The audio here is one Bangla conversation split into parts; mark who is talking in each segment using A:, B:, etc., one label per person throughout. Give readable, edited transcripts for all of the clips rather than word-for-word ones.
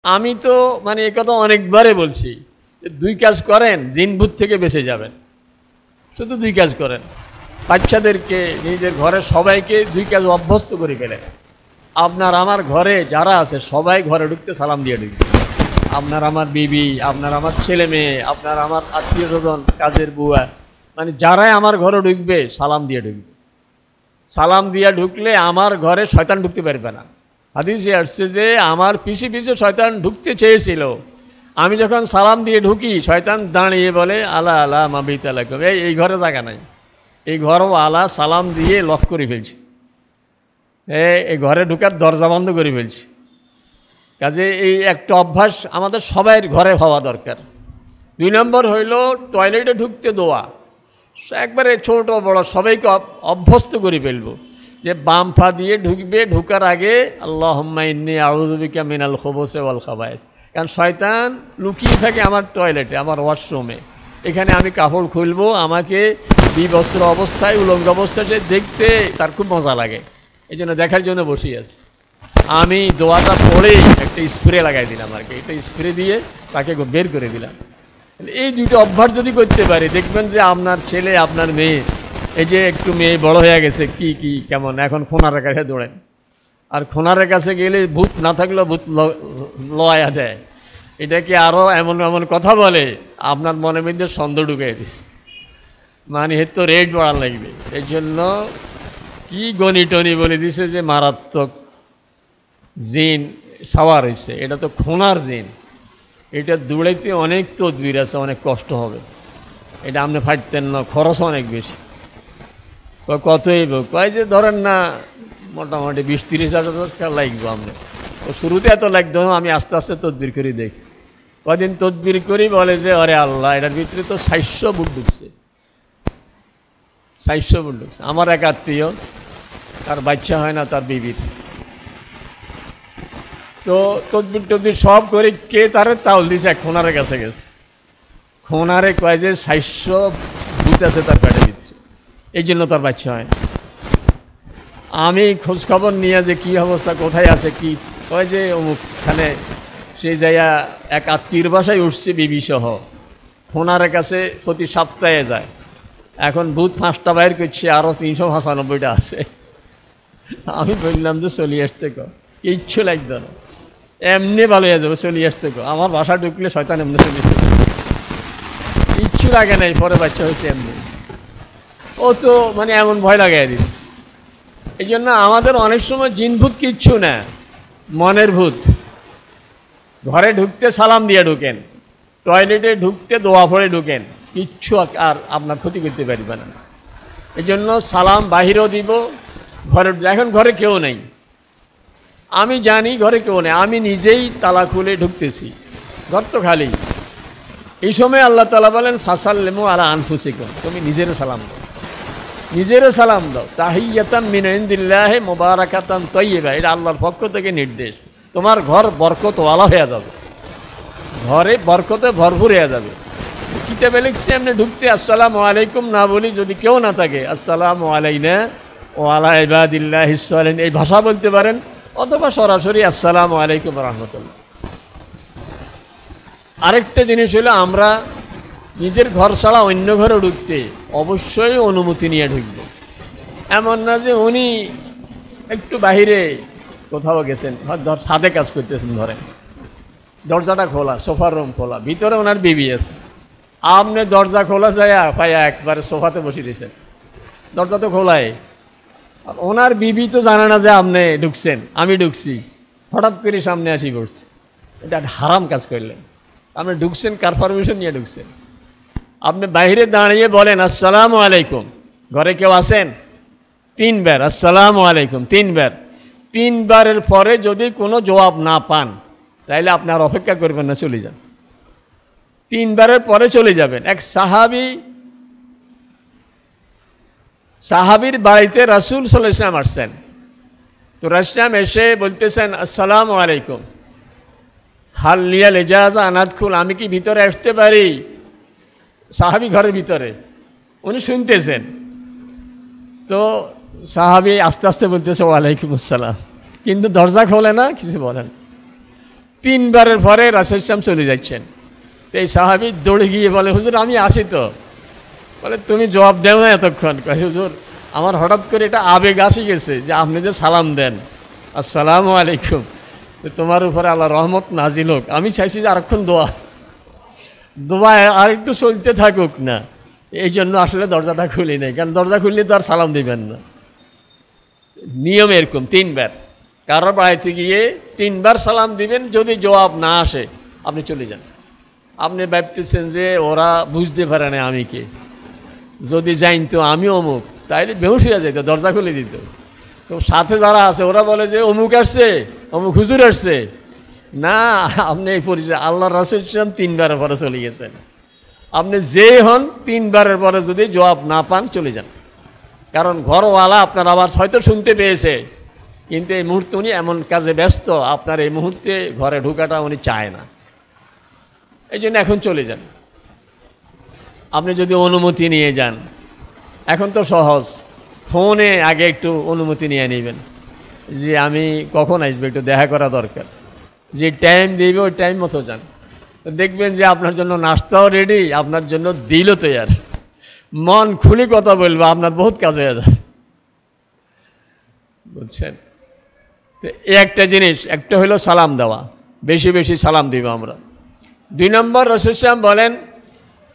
A: আমি তো মানে এ কথা অনেকবারে বলছি, দুই কাজ করেন জিন ভূত থেকে বেঁচে যাবেন। শুধু দুই কাজ করেন, বাচ্চাদেরকে নিজের ঘরে সবাইকে দুই কাজ অভ্যস্ত করে ফেলেন। আপনার আমার ঘরে যারা আছে সবাই ঘরে ঢুকতে সালাম দিয়ে ঢুকবে। আপনার আমার বিবি, আপনার আমার ছেলে মেয়ে, আপনার আমার আত্মীয় স্বজন, কাজের বুয়া, মানে যারাই আমার ঘরে ঢুকবে সালাম দিয়ে ঢুকবে। সালাম দিয়ে ঢুকলে আমার ঘরে শয়তান ঢুকতে পারবে না। হাদিসে আসছে যে আমার পিছে পিছে শয়তান ঢুকতে চেয়েছিল, আমি যখন সালাম দিয়ে ঢুকি শয়তান দাঁড়িয়ে বলে আলা আলা মাবিত আলাইকুম, এই ঘরে জায়গা নাই, এই ঘরও আলা সালাম দিয়ে লক করে ফেলছি, এই ঘরে ঢুকার দরজা বন্ধ করে ফেলছি। কাজে এই একটা অভ্যাস আমাদের সবাই ঘরে হওয়া দরকার। 2 নম্বর হইল টয়লেটে ঢুকতে দোয়া, একবারে ছোট বড় সবাইকে অভ্যস্ত করে ফেলবো যে বাম পা দিয়ে ঢুকবে, ঢুকার আগে আল্লাহুম্মা ইন্নী আউযু বিকা মিনাল খুবুসি ওয়াল খাবায়েস। কারণ শয়তান লুকিয়ে থাকে আমার টয়লেটে, আমার ওয়াশরুমে। এখানে আমি কাপড় খুলবো, আমাকে বিবস্ত্র অবস্থায় উলঙ্গ অবস্থায় সে দেখতে তার খুব মজা লাগে, এই জন্য দেখার জন্য বসে আছে। আমি দোয়াটা পড়েই একটা স্প্রে লাগাই দিলাম আর কি, একটা স্প্রে দিয়ে তাকে বের করে দিলাম। এই দুটো অভ্যাস যদি করতে পারি দেখবেন যে আপনার ছেলে আপনার মেয়ে, এই যে একটু মেয়ে বড় হয়ে গেছে কি কেমন, এখন খোনারের কাছে দৌড়েন। আর খোনারের কাছে গেলে ভূত না থাকলেও ভূত লয়া দেয়, এটা কি আরও এমন এমন কথা বলে আপনার মনের মধ্যে সন্দেহ ঢুকে দিছে, মানে এর তো রেট বাড়ান লাগবে। এই জন্য কি গণি টনি বলে দিছে যে মারাত্মক জিন সাওয়ার হয়েছে, এটা তো খোনার জিন, এটা দৌড়াইতে অনেক তদবির আছে, অনেক কষ্ট হবে, এটা আপনি ফাটতেন না, খরচ অনেক বেশি। কতই কয় যে ধরেন না মোটামুটি 20-30 হাজার টাকা লাগবে আপনি, তো শুরুতে এত লাগতো, আমি আস্তে আস্তে তদবির করি দেখি। কদিন তদবির করি বলে যে আরে আল্লাহ, এটার ভিতরে তো 600 বুট ঢুকছে, 600 বুট ঢুকছে। আমার এক আত্মীয়, তার বাচ্চা হয় না, তার বিবির, তো তদবির টদবির সব করে কে তারে তাউল দিছে, খোনারের কাছে গেছে, খোনারে কয় যে 600 ভূত আছে তার পেটের ভিতরে, এই জন্য তার বাচ্চা হয়। আমি খোঁজখবর নিয়ে যে কী অবস্থা, কোথায় আছে কি, কয় যে অমুকখানে, সেই জায়গা এক আত্মীয়র বাসায় উঠছে বিবি সহ, খোনারের কাছে প্রতি সপ্তাহে যায়। এখন ভূত 5টা বাইর করছে, আরও 395টা আছে। আমি বললাম যে চলিয়ে আসতে কো, ইচ্ছু লাগতো না, এমনি ভালো হয়ে যাবে, চলিয়ে আসতে কো। আমার বাসা ঢুকলে শয়তান এমনি চলিয়ে ইচ্ছু লাগে নাই, পরে বাচ্চা হয়েছে এমনি, ও তো মানে এমন ভয় লাগাই দিচ্ছে। এই জন্য আমাদের অনেক সময় জিন ভূত কিচ্ছু না, মনের ভূত। ঘরে ঢুকতে সালাম দিয়ে ঢুকেন, টয়লেটে ঢুকতে দোয়া পড়ে ঢুকেন, কিচ্ছু আর আপনার ক্ষতি করতে পারবে না। এই জন্য সালাম বাহিরেও দিব, ঘরে, এখন ঘরে কেউ নেই, আমি জানি ঘরে কেউ নেই, আমি নিজেই তালা খুলে ঢুকতেছি, ঘর তো খালি। এই সময় আল্লাহ তাআলা বলেন ফাসাল্লিমু আলা আনফুসিকুম, তুমি নিজের সালাম দাও, নিজের সালাম দাও। তাহিয়াতাম মিন ইনদিল্লাহি মুবারাকাতান তাইয়্যিবা, এটা আল্লাহর পক্ষ থেকে নির্দেশ। তোমার ঘর বরকতওয়ালা হয়ে যাবে, ঘরে বরকতে ভরপুর হয়ে যাবে। কিতাবে লিখছে এমনি ঢুকতে আসসালামু আলাইকুম না বলি, যদি কেউ না থাকে আসসালামু আলাইনা ওয়া আলা ইবাদিল্লাহিস সালিহিন এই ভাষা বলতে পারেন, অথবা সরাসরি আসসালামু আলাইকুম রাহমাতুল্লাহ। আরেকটা জিনিস হলো, আমরা নিজের ঘর ছাড়া অন্য ঘরে ঢুকতে অবশ্যই অনুমতি নিয়ে ঢুকবো। এমন না যে উনি একটু বাহিরে কোথাও গেছেন, ধর ছাদে কাজ করতেছেন, ধরেন দরজাটা খোলা, সোফার রুম খোলা, ভিতরে ওনার বিবি আছে, আপনি দরজা খোলা যায় পাইয়া একবারে সোফাতে বসে দিয়েছেন, দরজা তো খোলাই, ওনার বিবি তো জানে না যে আপনি ঢুকছেন, আমি ঢুকছি, হঠাৎ করে সামনে আসি পড়ছি, এটা হারাম কাজ করলেন। আপনি ঢুকছেন কার পারমিশন নিয়ে ঢুকছেন? আপনি বাইরে দাঁড়িয়ে বলেন আসসালামু আলাইকুম, ঘরে কেউ আছেন? 3 বার আসসালামু আলাইকুম, 3 বার। 3 বারের পরে যদি কোনো জবাব না পান তাইলে আপনি আর অপেক্ষা করবেন না, চলে যান, 3 বারের পরে চলে যাবেন। এক সাহাবীর বাড়িতে রাসূল সাল্লাল্লাহু আলাইহি ওয়াসাল্লাম আসছেন, তো রাসূল এসে বলতেছেন আসসালামু আলাইকুম, হাল লিয়াল ইজাজা আনাদখুল, আমি কি ভিতরে আসতে পারি? সাহাবী ঘরের ভিতরে, উনি শুনতেছেন, তো সাহাবী আস্তে আস্তে বলতেছে ওয়ালাইকুম আসসালাম, কিন্তু দরজা খোলে না, কিছু বলেন। 3বারের পরে রাসূল সাল্লাল্লাহু চলে যাচ্ছেন। তো এই সাহাবী দৌড়ে গিয়ে বলে, হুজুর আমি আসি তো। বলে তুমি জবাব দেও না এতক্ষণ। কয় হুজুর আমার হঠাৎ করে এটা আবেগ আসি গেছে যে আপনি যে সালাম দেন আসসালামু আলাইকুম, তোমার উপরে আল্লাহ রহমত নাজিল হোক, আমি চাইছি যে আরেকক্ষণ দোয়া আর একটু চলতে থাকুক না, এই জন্য আসলে দরজাটা খুলি নাই, কারণ দরজা খুললে তো আর সালাম দিবেন না। নিয়ম এরকম 3বার, কারোর বাড়িতে গিয়ে 3বার সালাম দিবেন, যদি জবাব না আসে আপনি চলে যান। আপনি ভাবতেছেন যে ওরা বুঝতে পারে না আমি কে, যদি জানতো আমি অমুক তাইলে বেহুশ হয়ে যেত, দরজা খুলে দিত। তো সাথে যারা আছে ওরা বলে যে অমুক আসছে, অমুক হুজুর আসছে, না আপনি এই পরিচয় আল্লাহ রাসূল 3বারের পরে চলে গেছেন। আপনি যে হন 3বারের পরে যদি জবাব না পান চলে যান, কারণ ঘরওয়ালা আপনার আওয়াজ হয়তো শুনতে পেয়েছে, কিন্তু এই মুহূর্তে উনি এমন কাজে ব্যস্ত, আপনার এই মুহূর্তে ঘরে ঢোকাটা উনি চায় না, এই জন্য এখন চলে যান। আপনি যদি অনুমতি নিয়ে যান, এখন তো সহজ, ফোনে আগে একটু অনুমতি নিয়ে নেবেন যে আমি কখন আসবো, একটু দেখা করা দরকার, যে টাইম দিবে ওই টাইম মতো যান। দেখবেন যে আপনার জন্য নাস্তাও রেডি, আপনার জন্য দিলও তৈয়ার, মন খুলে কথা বলবো, আপনার বহুত কাজ হয়ে যাবে, বুঝছেন। তো এই একটা জিনিস, একটা হলো সালাম দেওয়া, বেশি বেশি সালাম দিব আমরা। 2 নম্বর রাসূল সাল্লাল্লাহু বলেন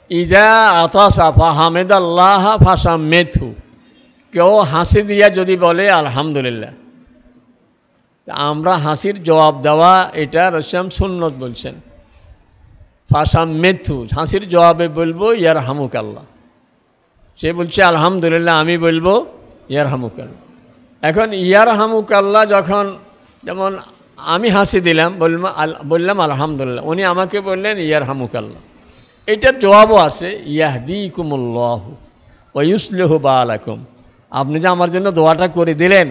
A: ইজা আতাসা ফাহামিদাল্লাহ ফাসাম্মিথু, কেউ হাসি দিয়া যদি বলে আলহামদুলিল্লাহ, আমরা হাসির জবাব দেওয়া এটা রাসূল সুন্নত বলছেন। ফাসাম্মিথু, হাসির জবাবে বলবো ইয়ারহামুকাল্লাহ, সে বলছে আলহামদুলিল্লাহ, আমি বলবো ইয়ারহামুকাল্লাহ। এখন ইয়ারহামুকাল্লাহ যখন, যেমন আমি হাসি দিলাম, বললাম আলহামদুলিল্লাহ, উনি আমাকে বললেন ইয়ারহামুকাল্লাহ, এটার জবাবও আছে ইয়াহদিকুমুল্লাহু ওয়া ইউসলিহু বালাকুম, আপনি যে আমার জন্য দোয়াটা করে দিলেন,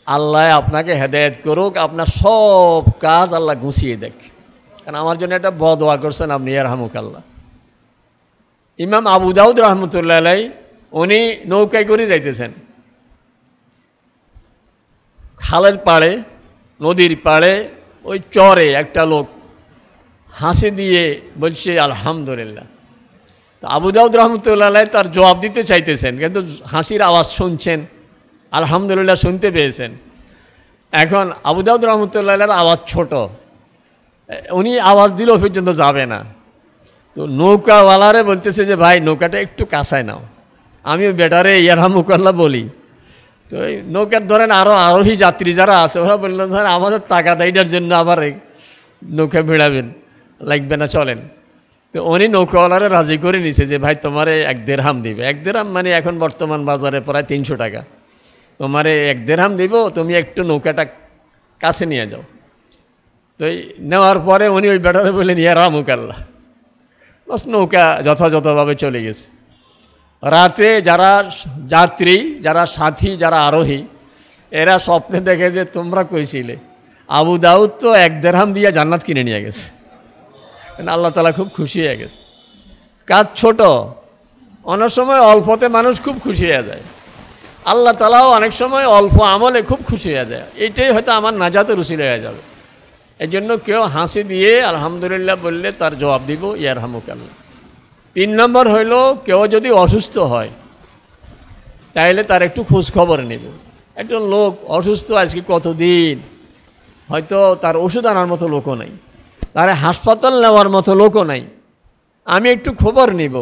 A: আল্লাহ আপনাকে হেদায়েত করুক, আপনার সব কাজ আল্লাহ গুছিয়ে দেখ, কারণ আমার জন্য একটা বদোয়া করছেন আপনি ইয়ারহামুকাল্লাহ। ইমাম আবু দাউদ রহমতুল্লাহ আলাইহি উনি নৌকায় করে যাইতেছেন, খালের পাড়ে, নদীর পাড়ে, ওই চরে একটা লোক হাসি দিয়ে বলছে আলহামদুলিল্লাহ। তো আবু দাউদ রহমতুল্লাহ আলাইহি তার জবাব দিতে চাইতেছেন, কিন্তু হাসির আওয়াজ শুনছেন, আলহামদুলিল্লাহ শুনতে পেয়েছেন। এখন আবু দাউদ রহমতুল্লাহ আলাইহির আওয়াজ ছোট, উনি আওয়াজ দিলেও পর্যন্ত যাবে না। তো নৌকাওয়ালারে বলতেছে যে ভাই নৌকাটা একটু কাছায় নাও, আমিও বেটারে ইয়ারহামুকাল্লাহ বলি। তো এই নৌকার ধরেন আরও আরোহী যাত্রী যারা আছে ওরা বললেন ধরেন আমাদের টাকা দেয়টার জন্য আবার নৌকা ভিড়াবেন, লাগবে না, চলেন। তো উনি নৌকাওয়ালারে রাজি করে নিছে যে ভাই তোমারে 1 দিরহাম দিবে। 1 দিরহাম মানে এখন বর্তমান বাজারে প্রায় 300 টাকা। তোমারে 1 দিরহাম দিব, তুমি একটু নৌকাটা কাছে নিয়ে যাও। তো নেওয়ার পরে উনি ওই বেটারে বললেন ইয়ারহামুকাল্লাহ, বাস নৌকা যথাযথভাবে চলে গেছে। রাতে যারা যাত্রী, যারা সাথী, যারা আরোহী, এরা স্বপ্নে দেখে যে তোমরা কইছিলে আবু দাউদ তো 1 দিরহাম দিয়ে জান্নাত কিনে নিয়ে গেছে। আল্লাহ তাআলা খুব খুশি হয়ে গেছে। কাজ ছোট, অনেক সময় অল্পতে মানুষ খুব খুশি হয়ে যায়, আল্লাহ তাআলাও অনেক সময় অল্প আমলে খুব খুশি হয়ে যায়। এইটাই হয়তো আমার নাজাতের উসিলা হয়ে যাবে। এই জন্য কেউ হাসি দিয়ে আলহামদুলিল্লাহ বললে তার জবাব দিব ইয়ারহামুকাল্লাহ। 3 নম্বর হইল কেউ যদি অসুস্থ হয় তাহলে তার একটু খোঁজ খবর নেব। একজন লোক অসুস্থ আজকে কতদিন, হয়তো তার ওষুধ আনার মতো লোকও নাই, তার হাসপাতাল নেওয়ার মতো লোকও নাই, আমি একটু খবর নিব।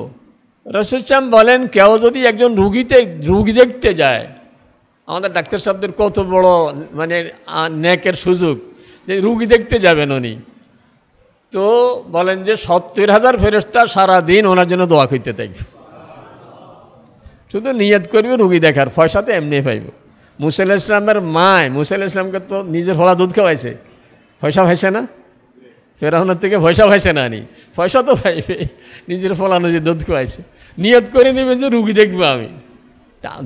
A: রাসূল সাল্লাল্লাহু বলেন কেউ যদি একজন রুগী দেখতে যায়, আমাদের ডাক্তার সাহেবদের কত বড় মানে নেকের সুযোগ যে রুগী দেখতে যাবেন উনি, তো বলেন যে 70,000 ফেরেশতা সারাদিন ওনার জন্য দোয়া করতে থাকবে। শুধু নিয়ত করবে রুগী দেখার, পয়সা তো এমনি পাইব। মুসা আলাইহিস সালামের মায়, মুসা আলাইহিস সালামকে তো নিজের ফলা দুধ খাওয়াইছে, পয়সা পাইছে না? ফেরাউনের থেকে পয়সা পাইছে না, নি পয়সা তো পাইবে, নিজের ফলা নিজে দুধ খাওয়াইছে। নিয়ত করে নেবে যে রুগী দেখবো আমি,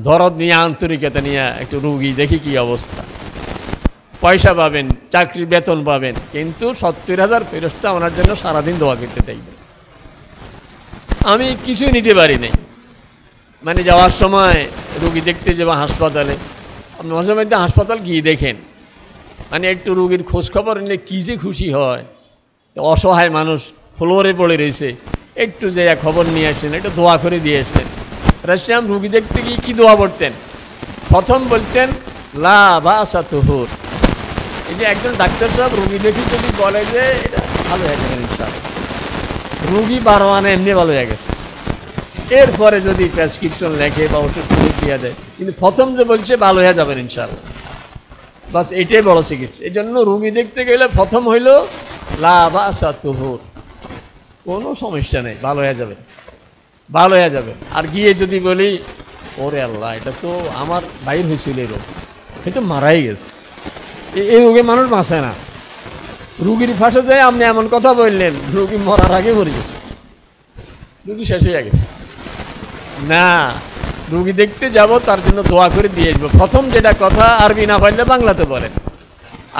A: দরদ নিয়ে আন্তরিকতা নিয়ে একটু রুগী দেখি কি অবস্থা, পয়সা পাবেন, চাকরি বেতন পাবেন, কিন্তু 70,000 ফেরেশতা ওনার জন্য সারাদিন দোয়া করতে থাকবে। আমি কিছুই নিতে পারি নাই, মানে যাওয়ার সময় রুগী দেখতে যাবো হাসপাতালে, আপনি মাঝে মধ্যে হাসপাতাল গিয়ে দেখেন মানে একটু রুগীর খোঁজখবর নিলে কী যে খুশি হয়। অসহায় মানুষ ফ্লোরে পড়ে রয়েছে, একটু যে খবর নিয়ে আসছেন, একটু দোয়া করে দিয়ে আসছেন। রাসূল রুগী দেখতে গিয়ে কী দোয়া পড়তেন? প্রথম বলতেন লা বাসা তুহুর। এই যে একজন ডাক্তার সাহেব রুগী দেখি যদি বলে যে এটা ভালো হয়ে যাবে ইনশাআল্লাহ, রুগী 12 আনা এমনি ভালো হয়ে গেছে, এরপরে যদি প্রেসক্রিপশন লেখে বা ওষুধ দিয়ে দেয়, কিন্তু প্রথম যে বলছে ভালো হয়ে যাবেন ইনশাআল্লাহ, বাস এটাই বড় চিকিৎসা। এই জন্য রুগী দেখতে গেলে প্রথম হইল লা বাসা তুহুর, কোনো সমস্যা নেই, ভালো হয়ে যাবে, ভালো হয়ে যাবে। আর গিয়ে যদি বলি ওরে আল্লাহ এটা তো আমার বাইর হয়েছিল এই রোগ, এ তো মারাই গেছে, এই রোগে মানুষ বাঁচে না, রুগীর ফাঁসে যায় আপনি এমন কথা বললেন, রুগী মরার আগে মরে গেছে, রুগী শেষ হয়ে গেছে। না, রুগী দেখতে যাব তার জন্য দোয়া করে দিয়ে আসবো। প্রথম যেটা কথা, আরবি না পারলে বাংলাতে বলেন।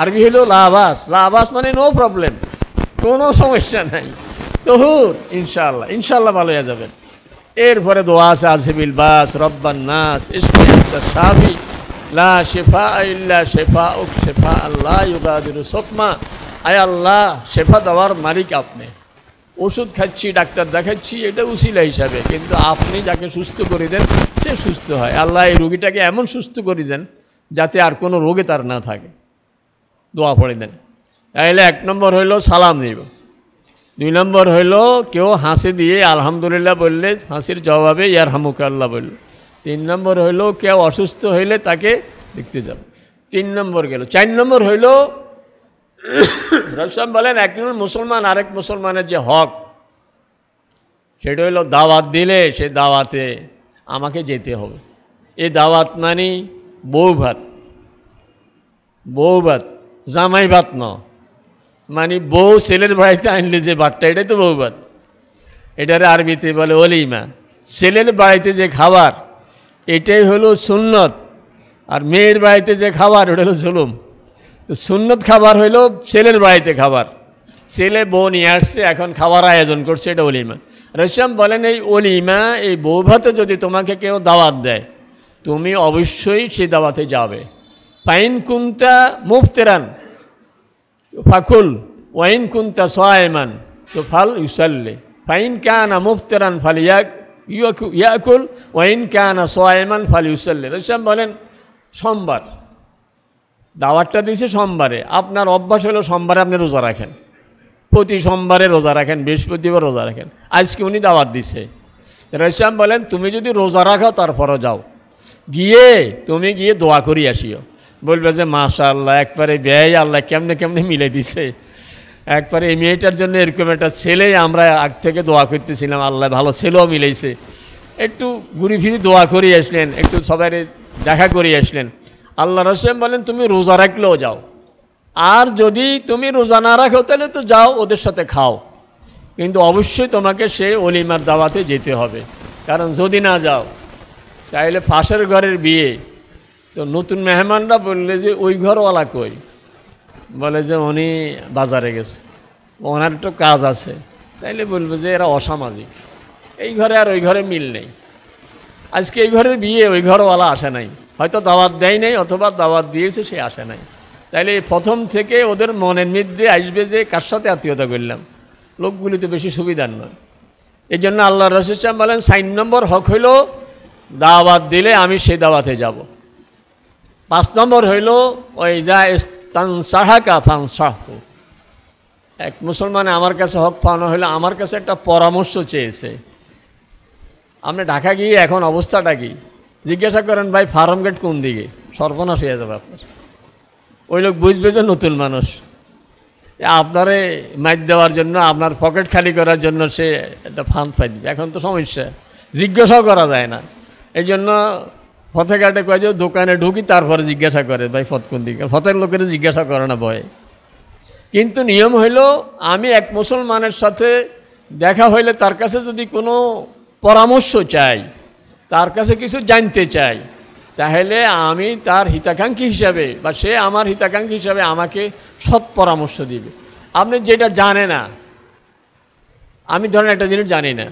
A: আরবি হলো লাবাস, লাবাস মানে নো প্রবলেম, কোনো সমস্যা নাই, তহুর ইনশাআল্লাহ, ইনশাআল্লাহ ভালো হয়ে যাবেন। এরপরে দোয়া আছে আজিবিল বাস রব্বান নাস ইসমি আনতা শাফি লা শিফা ইল্লা শিফাউক শিফা আল্লাহ ইউগাদিরু সুকমা। আয় আল্লাহ, শেফা দেওয়ার মালিক আপনি, ওষুধ খাচ্ছি, ডাক্তার দেখাচ্ছি, এটা উসিলা হিসাবে, কিন্তু আপনি যাকে সুস্থ করে দেন সে সুস্থ হয়। আল্লাহ এই রোগীটাকে এমন সুস্থ করে দেন যাতে আর কোনো রোগে তার না থাকে, দোয়া পড়ে দেন। তাহলে 1 নম্বর হইল সালাম দিব, 2 নম্বর হইল কেউ হাসি দিয়ে আলহামদুলিল্লাহ বললে হাসির জবাবে ইয়ারহামুকাল্লাহ বলল। 3 নম্বর হইল কেউ অসুস্থ হইলে তাকে দেখতে যাব, 3 নম্বর গেল। 4 নম্বর হইল রাসূল বলেন একজন মুসলমান আরেক মুসলমানের যে হক, সেটা হইল দাওয়াত দিলে সে দাওয়াতে আমাকে যেতে হবে। এই দাওয়াত মানে বউ ভাত, বউ ভাত, জামাই ভাত ন, মানে বউ ছেলের বাড়িতে আনলে যে ভাতটা, এটাই তো বউ ভাত। এটারে আরবিতে বলে ওলিমা। ছেলের বাড়িতে যে খাবার এটাই হলো সুন্নত, আর মেয়ের বাড়িতে যে খাবার ওটা হলো জুলুম। তো সুন্নত খাবার হইল ছেলের বাড়িতে খাবার, ছেলে বউ নিয়ে আসছে, এখন খাবার আয়োজন করছে, এটা অলিমা। রাসূল বলেন এই অলিমা, এই বউ ভাতে যদি তোমাকে কেউ দাওয়াত দেয় তুমি অবশ্যই সেই দাওয়াতে যাবে। পাইন কুন্তা মুফতিরান ফাকুল ওয়াইন কুন্তা সায়মান তো ফাল ইউসাল্লি, ফাইন কানা মুফতিরান ফাল ইয়াকুল ওয়াইন কানা সায়মান ফাল ইউসাল্লি। রাসূল বলেন সোমবার দাওয়াতটা দিয়েছে, সোমবারে আপনার অভ্যাস হলো সোমবারে আপনি রোজা রাখেন, প্রতি সোমবারে রোজা রাখেন, বৃহস্পতিবার রোজা রাখেন। আজকে উনি দাওয়াত দিছে, রাসূল বলেন তুমি যদি রোজা রাখো তারপরে যাও, গিয়ে তুমি গিয়ে দোয়া করি আসিও, বলবে যে মাশাআল্লাহ একবারে ব্যয় আল্লাহ কেমনে কেমনে মিলে দিছে, একবারে এই মেয়েটার জন্য এরকম একটা ছেলে আমরা আগ থেকে দোয়া করতেছিলাম, আল্লাহ ভালো ছেলেও মিলেছে। একটু ঘুরি ফিরি দোয়া করি আসলেন, একটু সবাই দেখা করি আসলেন। আল্লাহ রাসূল বলেন তুমি রোজা রাখলেও যাও, আর যদি তুমি রোজা না রাখো তাহলে তো যাও ওদের সাথে খাও, কিন্তু অবশ্যই তোমাকে সেই অলিমার দাওয়াতে যেতে হবে। কারণ যদি না যাও তাহলে পাশের ঘরের বিয়ে, তো নতুন মেহমানরা বললে যে ওই ঘরওয়ালা কই, বলে যে উনি বাজারে গেছে, ওনার একটু কাজ আছে, তাইলে বলবে যে এরা অসামাজিক, এই ঘরে আর ওই ঘরে মিল নেই। আজকে এই ঘরের বিয়ে, ওই ঘরওয়ালা আসে নাই, হয়তো দাওয়াত দেয় নাই অথবা দাওয়াত দিয়েছে সে আসে নাই। তাইলে প্রথম থেকে ওদের মনের মধ্যে আসবে যে কার সাথে আত্মীয়তা করলাম, লোকগুলি তো বেশি সুবিধার নয়। এই জন্য আল্লাহ রাসূল বলেন 4 নম্বর হক হইল দাওয়াত দিলে আমি সেই দাওয়াতে যাব। 5 নম্বর হইল ওই যা ইস্তানসাহাকা ফানসাহু, এক মুসলমানে আমার কাছে হক পাওয়ানো হইলো আমার কাছে একটা পরামর্শ চেয়েছে। আপনি ঢাকা গিয়ে এখন অবস্থাটা কি জিজ্ঞাসা করেন, ভাই ফার্ম গেট কোন দিকে, সর্বনাশ হয়ে যাবে আপনার। ওই লোক বুঝবে যে নতুন মানুষ, আপনারে মাইক দেওয়ার জন্য, আপনার পকেট খালি করার জন্য সে একটা ফান্ড পাই দিবে। এখন তো সমস্যা, জিজ্ঞাসাও করা যায় না। এই জন্য ফতে ঘাটে কয়ে যে দোকানে ঢুকি তারপরে জিজ্ঞাসা করে ভাই ফত কোন দিকে, ফতের লোকের জিজ্ঞাসা করে না ভয়ে। কিন্তু নিয়ম হইল আমি এক মুসলমানের সাথে দেখা হইলে তার কাছে যদি কোনো পরামর্শ চাই, তার কাছে কিছু জানতে চাই, তাহলে আমি তার হিতাকাঙ্ক্ষী হিসাবে বা সে আমার হিতাকাঙ্ক্ষী হিসাবে আমাকে সৎ পরামর্শ দিবে। আপনি যেটা জানে না, আমি ধরেন একটা জিনিস জানি না,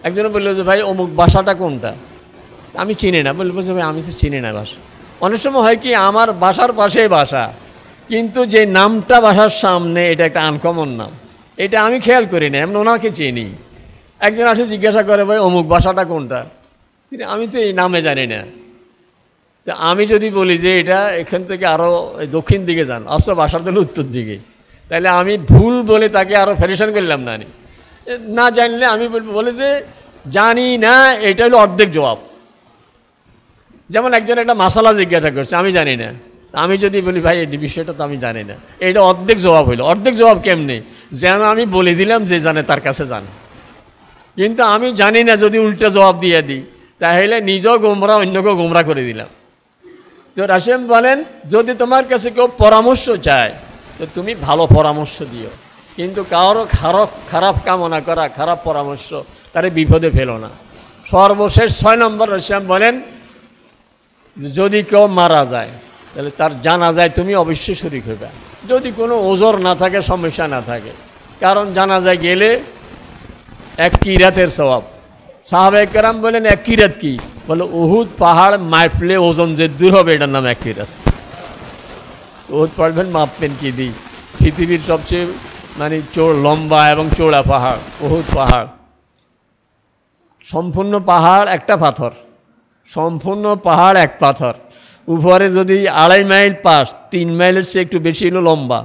A: একজনে বললো যে ভাই অমুক বাসাটা কোনটা, আমি চিনি না, বলবো যে ভাই আমি তো চিনি না বাসা। অনেক সময় হয় কি আমার বাসার পাশে বাসা, কিন্তু যে নামটা বাসার সামনে এটা একটা আনকমন নাম, এটা আমি খেয়াল করি না, এমন ওনাকে চিনি। একজন আসে জিজ্ঞাসা করে, ভাই অমুক বাসাটা কোনটা, কিন্তু আমি তো এই নামে জানি না। তো আমি যদি বলি যে এটা এখান থেকে আরও দক্ষিণ দিকে যান, অস্ত্র বাসার দিলে উত্তর দিকে, তাহলে আমি ভুল বলে তাকে আরও ফেরিশান করলাম না। না জানলে আমি বলি যে জানি না, এটা হলো অর্ধেক জবাব। যেমন একজন একটা মশালা জিজ্ঞাসা করছে, আমি জানি না, আমি যদি বলি ভাই এই বিষয়টা তো আমি জানি না, এটা অর্ধেক জবাব হইলো। অর্ধেক জবাব কেমনি, যেন আমি বলে দিলাম যে জানে তার কাছে জান, কিন্তু আমি জানি না যদি উল্টো জবাব দিয়ে দিই তাহলে নিজেও গোমরা, অন্যকেও গোমরা করে দিলাম। তো রাসেম বলেন, যদি তোমার কাছে কেউ পরামর্শ চায় তো তুমি ভালো পরামর্শ দিও, কিন্তু কারো খারাপ কামনা করা, খারাপ পরামর্শ, তারে বিপদে ফেলো না। সর্বশেষ 6 নম্বর রাসেম বলেন, যদি কেউ মারা যায় তাহলে তার জানাজায় তুমি অবশ্যই শরীক হবে, যদি কোনো ওজর না থাকে, সমস্যা না থাকে। কারণ জানাজায় গেলে 1 কিরাতের সওয়াব। সাহাবায়ে কেরাম বলেন 1 কিরাত কি? বলে উহুদ পাহাড় মাপলে ওজন যে দূর হবে, এটার নাম 1 কিরাত। উহুদ পড়বেন, মাপবেন কি দিই, পৃথিবীর সবচেয়ে লম্বা এবং চৌড়া পাহাড় উহুদ পাহাড়। সম্পূর্ণ পাহাড় একটা পাথর, সম্পূর্ণ পাহাড় এক পাথর, উপরে যদি 2.5 মাইল পাশ, 3 মাইলের চেয়ে একটু বেশি হলো লম্বা,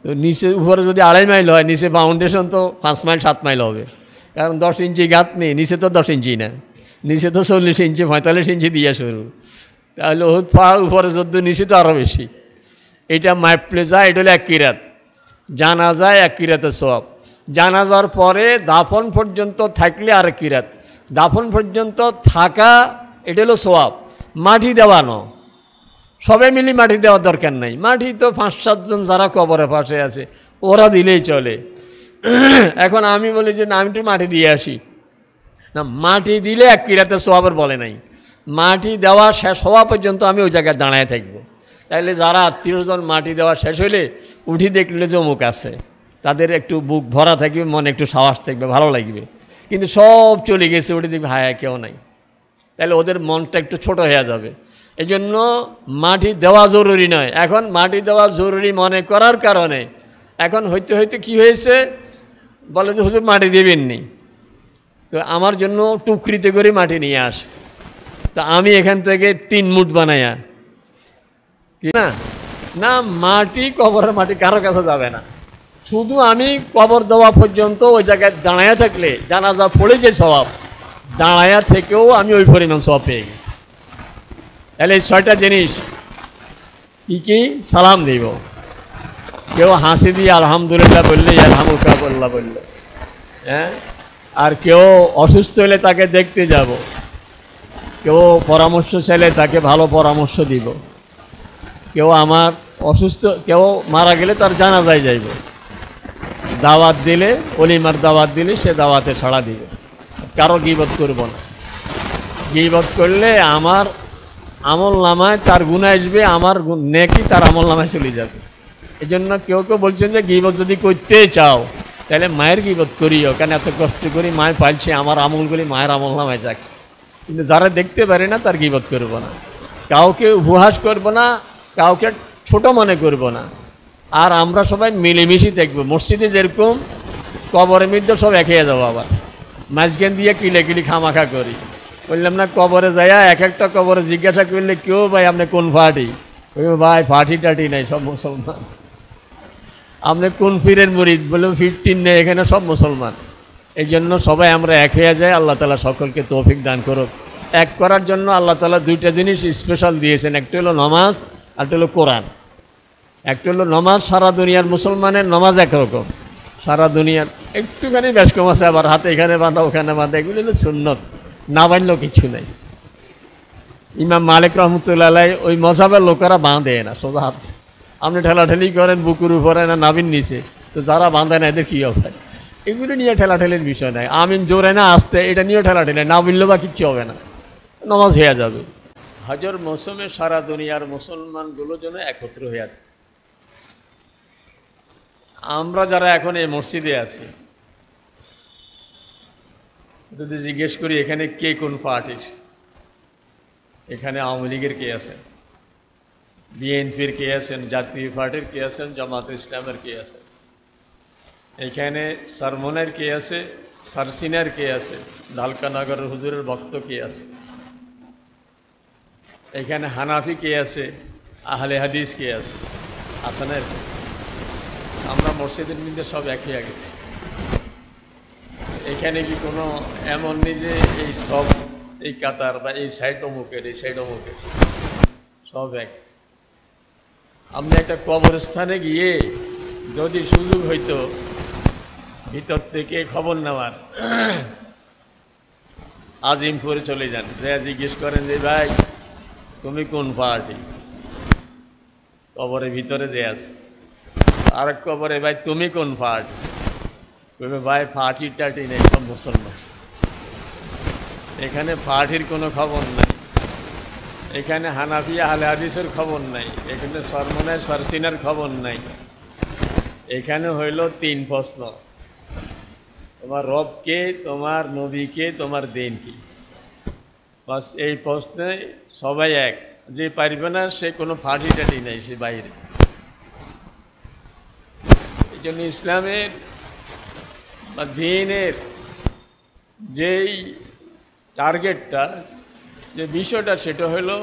A: তো নিচে উপরে যদি 2.5 মাইল হয়, নিচে ফাউন্ডেশন তো 5 মাইল 7 মাইল হবে, কারণ 10 ইঞ্চি গাঁত নেই, নিচে তো 10 ইঞ্চি না, নিচে তো 40 ইঞ্চি 45 ইঞ্চি দিয়ে শুরু। তাহলে উহুদ পাহাড় উপরে যদ্দূর, নিচে তো আরও বেশি। এটা মাপলে যায়, এটা হলো 1 কিরাত। জানাজায় 1 কিরাতের সওয়াব। জানাজার পরে দাফন পর্যন্ত থাকলে আর 1 কিরাত। দাফন পর্যন্ত থাকা, এটা হলো সওয়াব। মাটি দেওয়ানো, সবাই মিলে মাটি দেওয়ার দরকার নাই, মাটি তো 5-7 জন যারা কবরের পাশে আছে ওরা দিলেই চলে। এখন আমি বলি যে না, আমি একটু মাটি দিয়ে আসি, না, মাটি দিলে 1 কিরাতের সওয়াবের বলে নাই, মাটি দেওয়া শেষ হওয়া পর্যন্ত আমি ওই জায়গায় দাঁড়ায় থাকবো। তাইলে যারা আত্মীয়জন মাটি দেওয়া শেষ হইলে উঠি দেখলে যে অমুক আছে, তাদের একটু বুক ভরা থাকবে, মনে একটু সাহস থাকবে, ভালো লাগবে। কিন্তু সব চলে গেছে, উঠে দেখবে হায় কেউ নাই, তাহলে ওদের মনটা একটু ছোট হয়ে যাবে। এই জন্য মাটি দেওয়া জরুরি নয়। এখন মাটি দেওয়া জরুরি মনে করার কারণে এখন হইতে হইতে কি হয়েছে, বলে যে হুজুর মাটি দেবেননি, তো আমার জন্য টুকরিতে করে মাটি নিয়ে আসে, তো আমি এখান থেকে 3 মুঠ বানাইয়া, না না, মাটি, কবরের মাটি কারো কাছে যাবে না, শুধু আমি কবর দেওয়া পর্যন্ত ওই জায়গায় দাঁড়ায়া থাকলে, জানাজা পড়ে যে সওয়াব, দাঁড়ায়া থেকেও আমি ওই পরিমাণ সওয়াব পেয়ে গেছি। তাহলে এই 6টা জিনিস কি কি? সালাম দিব, কেউ হাসি দিয়ে আলহামদুলিল্লাহ বললে, আলহামদুলিল্লাহ বললে, হ্যাঁ, আর কেউ অসুস্থ হলে তাকে দেখতে যাব, কেউ পরামর্শ চাইলে তাকে ভালো পরামর্শ দিব, কেউ আমার অসুস্থ, কেউ মারা গেলে তার জানাজায় যাইব, দাওয়াত দিলে, অলিমার দাওয়াত দিলে সে দাওয়াতে সাড়া দিবে। কারো গীবত করব না, গীবত করলে আমার আমল নামায় তার গুনাহ আসবে, আমার নেকি তার আমল নামায় চলে যাবে। এই জন্য কেউ কেউ বলছেন যে গীবত যদি করতে চাও তাহলে মায়ের গীবত করিও, কেন এত কষ্ট করি মায় পাইছে, আমার আমলগুলি মায়ের আমল নামায় যাক। কিন্তু যারা দেখতে পারে না তার গীবত করব না, কাউকে উপহাস করব না, কাউকে ছোট মনে করব না। আর আমরা সবাই মিলেমিশে দেখব, মসজিদে যেরকম কবরের মধ্যে সব এক হয়ে যাবো, আবার মাঝখান দিয়ে কিলে খামাখা করি। বললাম না, কবরে যাইয়া এক একটা কবরে জিজ্ঞাসা করলে কেউ ভাই আপনি কোন পার্টি, ওই ভাই পার্টি টাটি নাই, সব মুসলমান। আপনি কোন পীরের মুরিদ, বলে 15 নেই, এখানে সব মুসলমান। এই জন্য সবাই আমরা এক হয়ে যায়। আল্লাহ তাআলা সকলকে তৌফিক দান করুক। এক করার জন্য আল্লাহ তাআলা 2টা জিনিস স্পেশাল দিয়েছেন, একটা হলো নামাজ, আর একটা হলো কোরআন। একটা হলো নামাজ, সারা দুনিয়ার মুসলমানের নামাজ একরকম, সারা দুনিয়ার একটুখানি বেশ কম আছে, আবার হাতে এখানে বাঁধা ওখানে বাঁধা, এগুলো হলো সুন্নত, না বাঁধলেও কিছু নেই। ইমাম মালিক রহমতুল্লাহ আলাইহি ওই মযহাবের লোকেরা বাঁধে না সোজা হাত, আপনি ঠেলাঠেলি করেন বুকুর উপরে না নাবির নিচে, তো যারা বাঁধে না এদের কী হবে? এগুলো নিয়ে ঠেলাঠেলির বিষয় নাই। আমিন জোরে না আসতে, এটা নিয়েও ঠেলাঠেলি, না বললেও বা কিচ্ছু হবে না, নামাজ হয়ে যাবে। হজের মৌসুমে সারা দুনিয়ার মুসলমানগুলো যেন একত্র হয়ে আছে। আমরা যারা এখন এই মসজিদে আছি, যদি জিজ্ঞেস করি এখানে কে কোন পার্টির, এখানে আওয়ামী লীগের কে আছে, বিএনপির কে আছেন, জাতীয় পার্টির কে আছেন, জামাত ইসলামের কে আছেন, এখানে সারমনের কে আছে, সারসিনার কে আছে, ঢালকানগরের হুজুরের ভক্ত কে আছে, এখানে হানাফি কে আছে, আহলে হাদিস কে আছে, আসানের। আমরা মসজিদের মধ্যে সব এক হয়ে গেছি। এখানে কি কোনো এমন নেই যে এই সব এই কাতার বা এই সাইড অমুকের, এই সাইড অমুকের, সব এক। আপনি একটা কবরস্থানে গিয়ে যদি সুযোগ হইতো ভিতর থেকে খবর নেওয়ার, আজিমপুরে চলে যান, যে জিজ্ঞেস করেন যে ভাই তুমি কোন পার্টি, কবরের ভিতরে যে আছে। আরেক কবরে ভাই তুমি কোন পার্টি, বলবে ভাই পার্টি টার্টি নেই, সব মুসলমান। এখানে পার্টির কোনো খবর নাই, এখানে হানাফি আহলে হাদিসের খবর নাই, এখানে সরমনের সরসিনার খবর নাই। এখানে হইল 3 প্রশ্ন, তোমার রবকে, তোমার নবীকে, তোমার দিন কি। বাস এই প্রশ্নে সবাই এক। যে পারবে না সে কোনো পার্টি টাটি নেই, সে বাইরে। এই জন্য ইসলামের বা দিনের যেই টার্গেটটা, যে বিষয়টা, সেটা হলো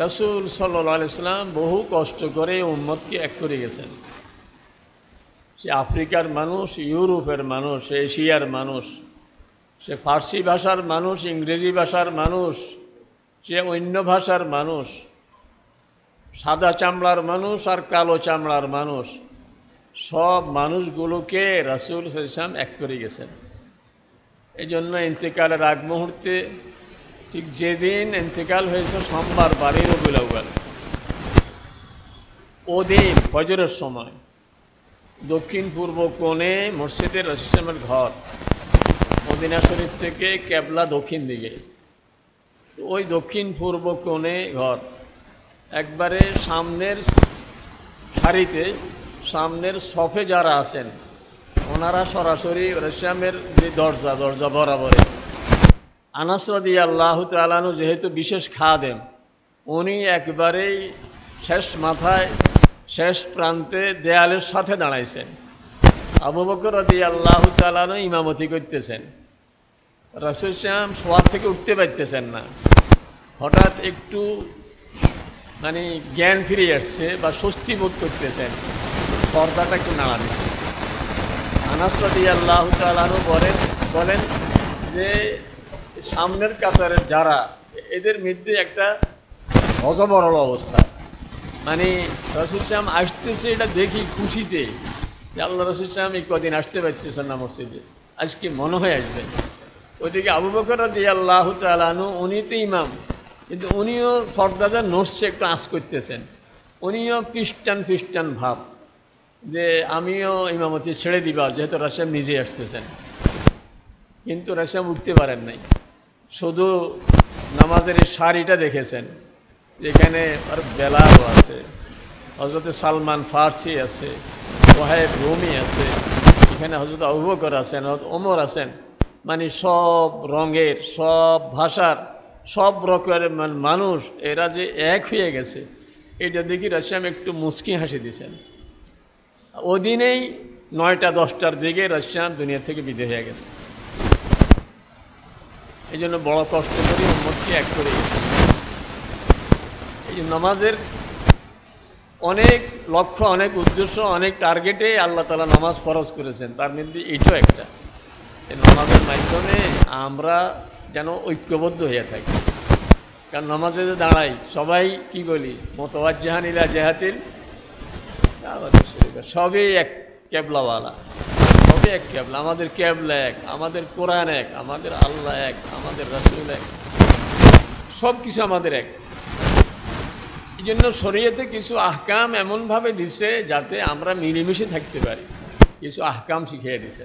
A: রাসূল সাল্লাল্লাহু আলাইহি সাল্লাম বহু কষ্ট করে উম্মতকে এক করে গেছেন। সে আফ্রিকার মানুষ, ইউরোপের মানুষ, এশিয়ার মানুষ, সে ফার্সি ভাষার মানুষ, ইংরেজি ভাষার মানুষ, সে অন্য ভাষার মানুষ, সাদা চামড়ার মানুষ আর কালো চামড়ার মানুষ, সব মানুষগুলোকে রাসূল সাল্লাল্লাহু আলাইহি ওয়াসাল্লাম এক করে গেছেন। এই জন্য ইন্তেকালের আগ মুহূর্তে, ঠিক যেদিন ইন্তেকাল হয়েছে সোমবার 12 রবিউল আউয়াল, ওদিন ফজরের সময় দক্ষিণ পূর্ব কোণে মসজিদে রাসূল সাল্লাল্লাহু আলাইহি ওয়াসাল্লামের ঘর, মদিনা শরীফ থেকে কেবলা দক্ষিণ দিকে, ওই দক্ষিণ পূর্ব কোণে ঘর। একবারে সামনের সারিতে, সামনের সফে যারা আছেন ওনারা সরাসরি রাসূলের যে দরজা বরাবরে। আনাস রাদিয়াল্লাহু তাআলা আনহু যেহেতু বিশেষ খাদেম, উনি একবারেই শেষ মাথায়, শেষ প্রান্তে দেয়ালের সাথে দাঁড়াইছেন। আবু বকর রাদিয়াল্লাহু তাআলা আনহু ইমামতি করতেছেন। রাসূল সাল্লাল্লাহু আলাইহি ওয়াসাল্লাম শোয়া থেকে উঠতে পারতেছেন না। হঠাৎ একটু মানে জ্ঞান ফিরে আসছে বা স্বস্তি বোধ করতেছেন, পর্দাটা একটু নাড়া দিচ্ছে। আনাস রাদিয়াল্লাহু তাআলা আনহু বলেন যে সামনের কাতারের যারা, এদের মধ্যে একটা হযবরল অবস্থা, মানে রাসূল সাল্লাল্লাহু আলাইহি ওয়াসাল্লাম আসতেছে এটা দেখি খুশিতে, যে আল্লাহ রাসূল সাল্লাল্লাহু আলাইহি ওয়াসাল্লাম এই কদিন আসতে পারতেছেন না মসজিদে, আজকে মনে হয় আসবেন। ওইদিকে আবু বকর রাদিয়াল্লাহু তাআলা আনহু, উনি তো ইমাম, কিন্তু উনিও পর্দাটা নড়ছে, একটু আঁচ করতেছেন। উনিও খ্রিস্টান ভাব, যে আমিও ইমামতি ছেড়ে দিবা, যেহেতু রাসূল নিজে আসতেছেন। কিন্তু রাসূল উঠতে পারেন নাই, শুধু নামাজের এই সারিটা দেখেছেন, যেখানে আর বেলাল আছে, হযরত সালমান ফার্সি আছে, ওয়াহেব রুমি আছে, এখানে হযরত আবু বকর আছেন, হযরত ওমর আছেন, মানে সব রঙের, সব ভাষার, সব রকমের মানুষ, এরা যে এক হয়ে গেছে, এটা দেখি রাসূল একটু মুচকি হাসি দিয়েছেন। ওদিনেই 9টা-10টার দিকে রাসূল দুনিয়া থেকে বিদায় হয়ে গেছে। এই জন্য বড় কষ্ট করে উম্মতকে এক করে গেছে। এই যে নামাজের অনেক লক্ষ্য, অনেক উদ্দেশ্য, অনেক টার্গেটে আল্লাহ তাআলা নামাজ ফরজ করেছেন, তার মধ্যে এটাও একটা। এই নামাজের মাধ্যমে আমরা যেন ঐক্যবদ্ধ হয়ে থাকি। কারণ নামাজে যে দাঁড়াই, সবাই কি বলি, মুতাওয়াজ্জিহান ইলা জিহাতিল কাবাতিশ শরীফা, সবই এক কেবলাওয়ালা, সবই এক কেবলা। আমাদের কেবলা এক, আমাদের কোরআন এক, আমাদের আল্লাহ এক, আমাদের রাসূল এক, সব কিছু আমাদের এক। এই জন্য শরীয়তে কিছু আহকাম এমনভাবে দিছে যাতে আমরা মিলেমিশে থাকতে পারি, কিছু আহকাম শিখিয়ে দিছে।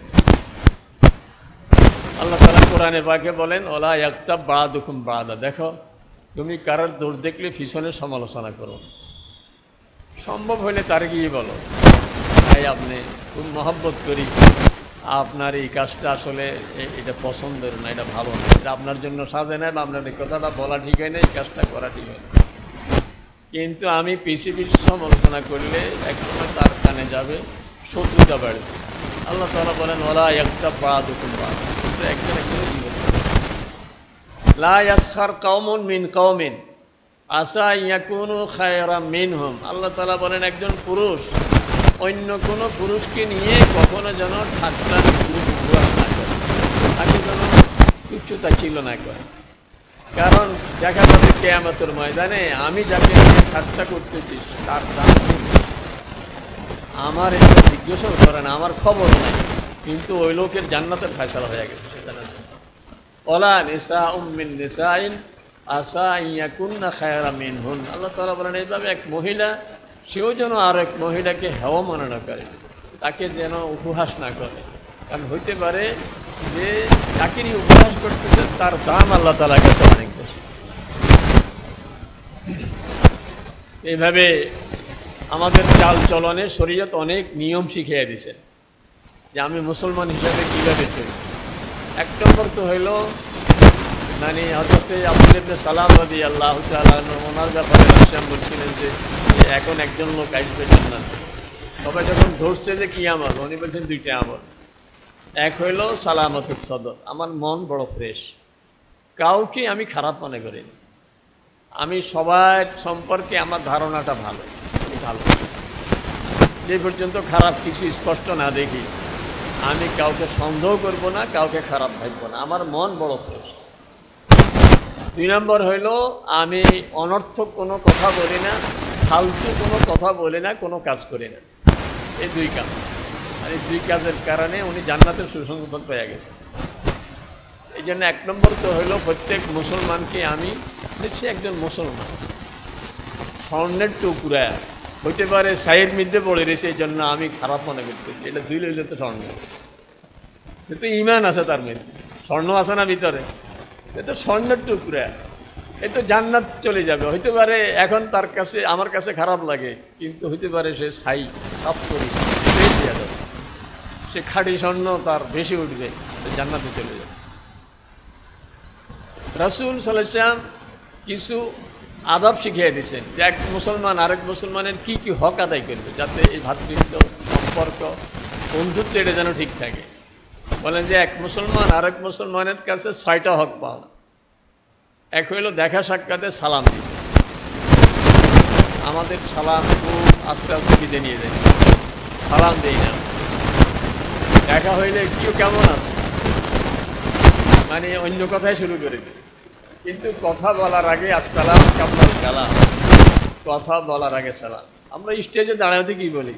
A: আল্লাহ তাআলা কোরআনে পাকে বলেন, ওলা ইয়াগতাব বা'দুকুম বা'দা, দেখো তুমি কারোর দোষ দেখলে পিছনে সমালোচনা করো, সম্ভব হলে তার গিয়ে বলো, ভাই আপনি খুব মহব্বত করি, আপনার এই কাজটা আসলে এটা পছন্দের না, এটা ভালো না, এটা আপনার জন্য সাজে না, বা আপনার এই কথাটা বলা ঠিক হয় না, এই কাজটা করা ঠিক হয় না। কিন্তু আমি পিছিয়ে পিছিয়ে সমালোচনা করলে একসময় তার কানে যাবে শত্রুতা বাড়বে। আল্লাহ তাআলা বলেন ওয়ালা ইয়াগতাব বা'দুকুম বা'দ, একজন একজনের জীবন লা ইয়াসখার কওমুন মিন কওমিন আসা ইয়াকুনু খায়রাম মিনহুম। আল্লাহ তাআলা বলেন একজন পুরুষ অন্য কোনো পুরুষকে নিয়ে কখনো যেন ঠাট্টা উপহাস না করে, তাকে যেন তুচ্ছতাচ্ছিল্য না করে। কারণ দেখা যাবে কিয়ামতের ময়দানে আমি যাকে নিয়ে ঠাট্টা করতেছি তার দাম নেই। আমার এটা জিজ্ঞাসাও করে না, আমার খবর নাই, কিন্তু ওই লোকের জান্নাতের ফয়সালা হয়ে গেছে সেটা না। ওয়ালা নিসাউম মিন নিসাইন আসা ইয়াকুন্না খায়রাম মিনহুন। আল্লাহ তাআলা বলেন এইভাবে এক মহিলা সেও যেন আর এক মহিলাকে হেওয়া মনে না করে, তাকে যেন উপহাস না করে। কারণ হইতে পারে যে যাকে নিয়ে উপহাস করতেছে তার দাম আল্লাহ তাআলার কাছে অনেক বেশি। এইভাবে আমাদের চাল চলনে শরীয়ত অনেক নিয়ম শিখিয়ে দিয়েছে যে আমি মুসলমান হিসাবে কীভাবে চলি। এক নম্বর তো হইল মানে হযরত আব্দুল্লাহ ইবনে সালাম রাদিয়াল্লাহু তাআলা ওনার ব্যাপারে রাসূল বলছিলেন যে এখন একজন লোক আসবে জান্নাতে। সবাই যখন ধরছে যে কি আমল, উনি বলছেন দুইটা আমল। এক হইল সালামতুস সদর, আমার মন বড় ফ্রেশ, কাউকে আমি খারাপ মনে করি না, আমি সবার সম্পর্কে আমার ধারণাটা ভালো, ভালো যে পর্যন্ত খারাপ কিছু স্পষ্ট না দেখি আমি কাউকে সন্দেহ করব না, কাউকে খারাপ ভাববো না, আমার মন বড় ফ্রেশ। দুই নম্বর হইল আমি অনর্থক কোনো কথা বলি না, ফালতু কোনো কথা বলি না, কোনো কাজ করি না। এই দুই কাজ, আর এই দুই কাজের কারণে উনি জান্নাতের সুসংবাদ পেয়ে গেছেন। এই জন্য এক নম্বর তো হইল প্রত্যেক মুসলমানকে আমি দেখছি একজন মুসলমান স্বর্ণের টুকরা হইতে পারে সাইড মধ্যে পড়ে রয়েছে, এই জন্য আমি খারাপ মনে করতেছি, এটা দুই লইলে তো স্বর্ণ, কিন্তু ইমান আছে তার মধ্যে, স্বর্ণ আছে না ভিতরে, এটা স্বর্ণের টুকরা, এই তো জান্নাত চলে যাবে। হইতে পারে এখন তার কাছে আমার কাছে খারাপ লাগে, কিন্তু হইতে পারে সে ছাই সাফ করি দিয়ে যাবে, সে খাঁটি স্বর্ণ তার বেশি উঠবে, জান্নাতে চলে যাবে। রাসূল সাল্লাল্লাহু আলাইহি ওয়াসাল্লাম কিছু আদব শিখিয়ে দিয়েছেন যে এক মুসলমান আরেক মুসলমানের কি কি হক আদায় করবে, যাতে এই ভ্রাতৃত্ব সম্পর্ক বন্ধুত্ব এটা যেন ঠিক থাকে। বলেন যে এক মুসলমান আরেক মুসলমানের কাছে 6টা হক পাওয়া। এক হইল দেখা সাক্ষাতে সালাম দিবে, আমাদের সালাম খুব আস্তে আস্তে বিদে নিয়ে যায়, সালাম দেই না। দেখা হইলে কেউ কেমন আছে মানে অন্য কথাই শুরু করে দিই, কিন্তু কথা বলার আগে আসসালাম কাবলাল কালাম, কথা বলার আগে সালাম। আমরা স্টেজে দাঁড়াতে কি বলি,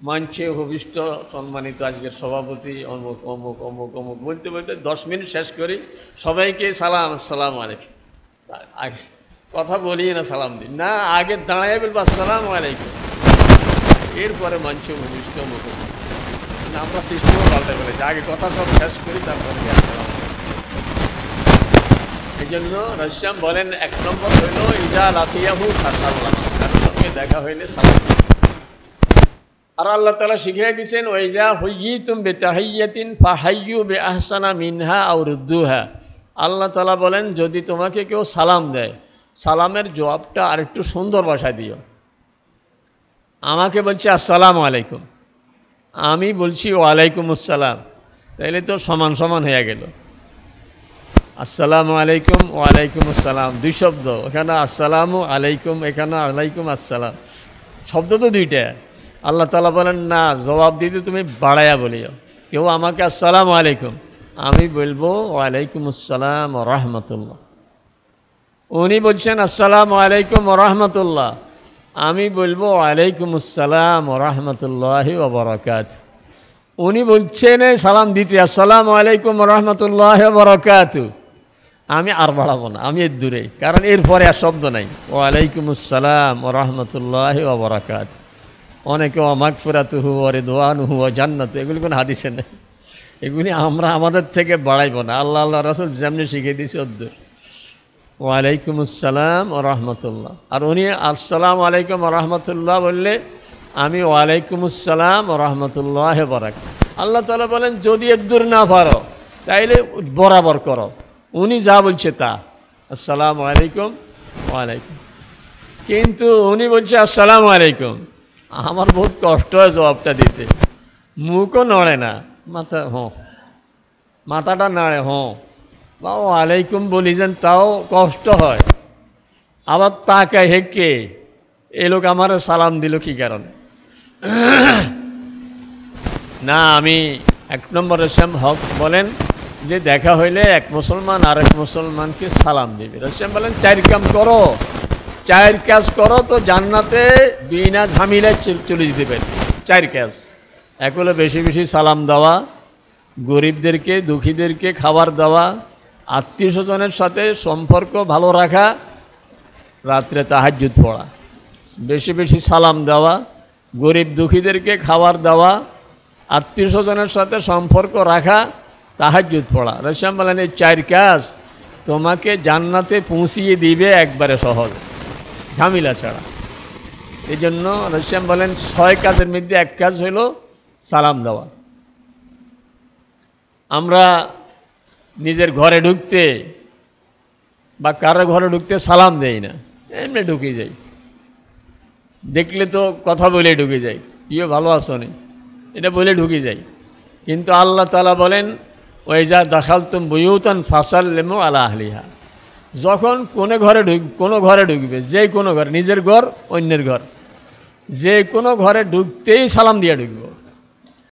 A: মঞ্চে ভবিষ্ঠ সম্মানিত আজকের সভাপতি অমুক অমুক অমুক অমুক বলতে বলতে 10 মিনিট শেষ করি, সবাইকে সালাম আসসালামু আলাইকুম, আগে কথা বলি না সালাম দিই না, আগে দাঁড়ায় বলবো আসসালামু আলাইকুম, এরপরে মঞ্চে ভবিষ্ঠ অমুক অমুক। আমরা সিস্টেমও পাল্টে বলেছি, আগে কথা সব শেষ করি তারপরে আসসালাম। এই জন্য রাসূল বলেন এক নম্বর হইল ইজা লাকিয়াহু ফাসাল্লাম, তার সঙ্গে দেখা হইলে সালাম। আর আল্লাহ তাআলা শিখিয়ে দিয়েছেন ওয়াইজা হুয়্যিতুম বিতাহিয়্যাতিন ফাহাইয়্যু বিআহসানা মিনহা আও রুদ্দুহা। আল্লাহ তাআলা বলেন যদি তোমাকে কেউ সালাম দেয়, সালামের জবাবটা আরেকটু সুন্দর ভাষায় দিও। আমাকে বলছে আসসালামু আলাইকুম, আমি বলছি ওয়ালাইকুম আসসালাম, তাইলে তো সমান সমান হয়ে গেল। আসসালামু আলাইকুম ওয়ালাইকুম আসসালাম দুই শব্দ, এখানে আসসালামু আলাইকুম, এখানে আলাইকুম আসসালাম, শব্দ তো দুইটা। আল্লাহ তাআলা বলেন না, জবাব দিতে তুমি বাড়াইয়া বলিও। কেউ আমাকে আসসালামু আলাইকুম, আমি বলবো ওয়ালাইকুম আসসালাম ওয়া রাহমাতুল্লাহ। উনি বলছেন আসসালামু আলাইকুম ওয়া রাহমাতুল্লাহ, আমি বলবো ওয়ালাইকুম আসসালাম ওয়া রাহমাতুল্লাহি ওয়া বারাকাতুহু। উনি বলছেন সালাম দিতে আসসালামু আলাইকুম ওয়া রাহমাতুল্লাহি ওয়া বারাকাতুহু, আমি আর বাড়াবো না, আমি এর দূরে, কারণ এরপরে আর শব্দ নাই। ওয়ালাইকুম আসসালাম ওয়া রাহমাতুল্লাহি ওয়া বারাকাতুহু। অনেকে মাগফিরাতুহু ওয়া রিদওয়ানুহু ওয়া জান্নাতু, এগুলি কোনো হাদিসে নেই, এগুলি আমরা আমাদের থেকে বাড়াইবো না। আল্লাহ আল্লাহ রাসূল যেমনি শিখিয়ে দিয়েছে ওদ্দুর। ওয়ালাইকুম আসসালাম ওয়া রাহমাতুল্লাহ। আর উনি আসসালামু আলাইকুম ওয়া রাহমাতুল্লাহ বললে আমি ওয়ালাইকুম আসসালাম ওয়া রাহমাতুল্লাহি ওয়া বারাকাতুহু। আল্লাহ তাআলা বলেন যদি একদূর না পারো তাইলে বরাবর করো, উনি যা বলছে তা। আসসালামু আলাইকুম ওয়ালাইকুম। কিন্তু উনি বলছে আসসালামু আলাইকুম। আমার বহুত কষ্ট হয় জবাবটা দিতে, মুখও নড়ে না, মাথাটা নাড়ে বা ওয়ালাইকুম বলি যেন তাও কষ্ট হয়। আবার তাকায় হেঁকে এই লোক আমার সালাম দিল কি কারণে? না, আমি 1 নম্বর রসম হক বলেন যে দেখা হইলে এক মুসলমান আর এক মুসলমানকে সালাম দিবে। রসম বলেন 4 কাজ করো, 4 কাজ করো তো জান্নাতে বিনা ঝামেলায় চলে যেতে পারে। 4 কাজ। এক হলো বেশি বেশি সালাম দেওয়া, গরিবদেরকে দুঃখীদেরকে খাবার দেওয়া, আত্মীয় স্বজনের সাথে সম্পর্ক ভালো রাখা, রাত্রে তাহাজ্জুদ পড়া। বেশি বেশি সালাম দেওয়া, গরিব দুঃখীদেরকে খাবার দেওয়া, আত্মীয় স্বজনের সাথে সম্পর্ক রাখা, তাহাজ্জুদ পড়া। রসুল বলেন এই 4 কাজ তোমাকে জান্নাতে পৌঁছিয়ে দিবে একবারে সহজ, ঝামেলা ছাড়া। এই জন্য রসুল বলেন 6 কাজের মধ্যে 1 কাজ হইল সালাম দেওয়া। আমরা নিজের ঘরে ঢুকতে বা কারো ঘরে ঢুকতে সালাম দেই না, এমনি ঢুকে যাই, দেখলে তো কথা বলে ঢুকে যাই, ইয়ে ভালো আছো নি, এটা বলে ঢুকে যাই। কিন্তু আল্লাহ তাআলা বলেন ওয়াইজা দাখালতুম বুয়ুতান ফাসাল্লিমু আলা আহলিহা, যখন কোনো ঘরে ঢুকবে, যে কোনো ঘর, নিজের ঘর অন্যের ঘর, যে কোনো ঘরে ঢুকতেই সালাম দিয়ে ঢুকবো।